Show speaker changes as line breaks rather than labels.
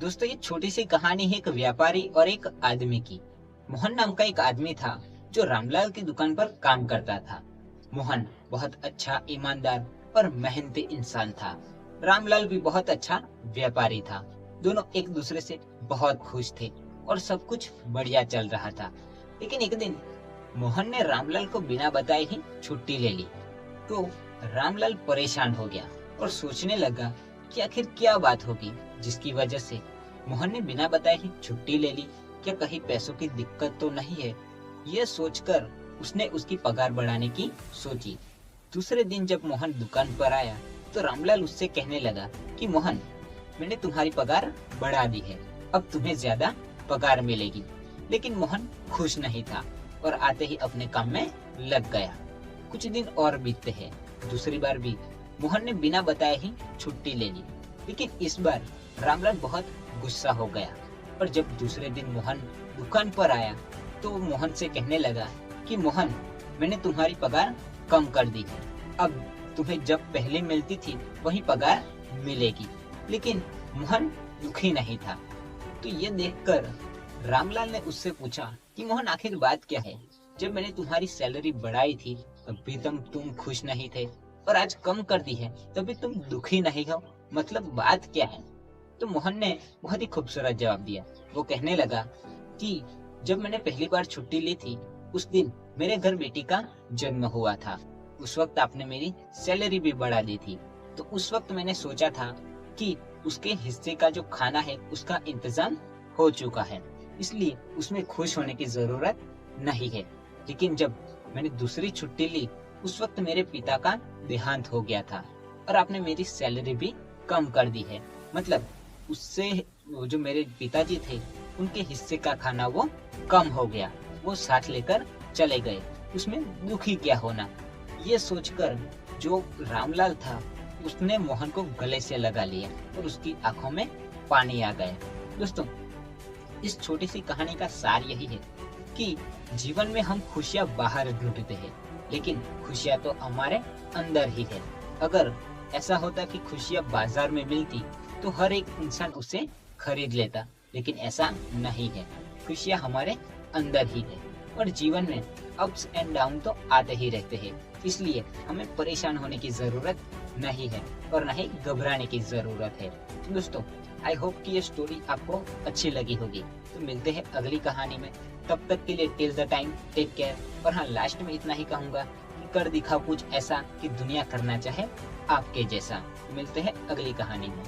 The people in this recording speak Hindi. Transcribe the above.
दोस्तों, ये छोटी सी कहानी है एक व्यापारी और एक आदमी की। मोहन नाम का एक आदमी था जो रामलाल की दुकान पर काम करता था। मोहन बहुत अच्छा, ईमानदार और मेहनती इंसान था। रामलाल भी बहुत अच्छा व्यापारी था। दोनों एक दूसरे से बहुत खुश थे और सब कुछ बढ़िया चल रहा था। लेकिन एक दिन मोहन ने रामलाल को बिना बताए ही छुट्टी ले ली। तो रामलाल परेशान हो गया और सोचने लगा कि आखिर क्या बात होगी जिसकी वजह से मोहन ने बिना बताए ही छुट्टी ले ली। क्या कहीं पैसों की दिक्कत तो नहीं है? यह सोचकर उसने उसकी पगार बढ़ाने की सोची। दूसरे दिन जब मोहन दुकान पर आया तो रामलाल उससे कहने लगा कि मोहन, मैंने तुम्हारी पगार बढ़ा दी है, अब तुम्हें ज्यादा पगार मिलेगी। लेकिन मोहन खुश नहीं था और आते ही अपने काम में लग गया। कुछ दिन और बीतते हैं। दूसरी बार भी मोहन ने बिना बताए ही छुट्टी ले ली। लेकिन इस बार रामलाल बहुत गुस्सा हो गया और जब दूसरे दिन मोहन दुकान पर आया तो वो मोहन से कहने लगा कि मोहन, मैंने तुम्हारी पगार कम कर दी है, अब तुम्हें जब पहले मिलती थी वही पगार मिलेगी। लेकिन मोहन दुखी नहीं था। तो ये देखकर रामलाल ने उससे पूछा कि मोहन, आखिर बात क्या है? जब मैंने तुम्हारी सैलरी बढ़ाई थी तब भी तुम खुश नहीं थे और आज कम कर दी है तभी तुम दुखी नहीं हो, मतलब बात क्या है? तो मोहन ने बहुत ही खूबसूरत जवाब दिया। वो कहने लगा कि जब मैंने पहली बार छुट्टी ली थी उस दिन मेरे घर बेटी का जन्म हुआ था। उस वक्त आपने मेरी सैलरी भी बढ़ा दी थी। तो उस वक्त मैंने सोचा था कि उसके हिस्से का जो खाना है उसका इंतजाम हो चुका है, इसलिए उसमें खुश होने की जरूरत नहीं है। लेकिन जब मैंने दूसरी छुट्टी ली उस वक्त मेरे पिता का देहांत हो गया था और आपने मेरी सैलरी भी कम कर दी है। मतलब उससे जो मेरे पिताजी थे उनके हिस्से का खाना वो कम हो गया, वो साथ लेकर चले गए, उसमें दुखी क्या होना। ये सोचकर जो रामलाल था उसने मोहन को गले से लगा लिया और उसकी आंखों में पानी आ गया। दोस्तों, इस छोटी सी कहानी का सार यही है कि जीवन में हम खुशियां बाहर ढूंढते हैं, लेकिन खुशियां तो हमारे अंदर ही है। अगर ऐसा होता कि खुशियां बाजार में मिलती तो हर एक इंसान उसे खरीद लेता, लेकिन ऐसा नहीं है। खुशियां हमारे अंदर ही है और जीवन में अप्स एंड डाउन तो आते ही रहते हैं, इसलिए हमें परेशान होने की जरूरत नहीं है और न ही घबराने की जरूरत है। तो दोस्तों, आई होप कि ये स्टोरी आपको अच्छी लगी होगी। तो मिलते हैं अगली कहानी में, तब तक के लिए till the time take care. और हाँ, लास्ट में इतना ही कहूंगा कि कर दिखाओ कुछ ऐसा कि दुनिया करना चाहे आपके जैसा। मिलते हैं अगली कहानी में।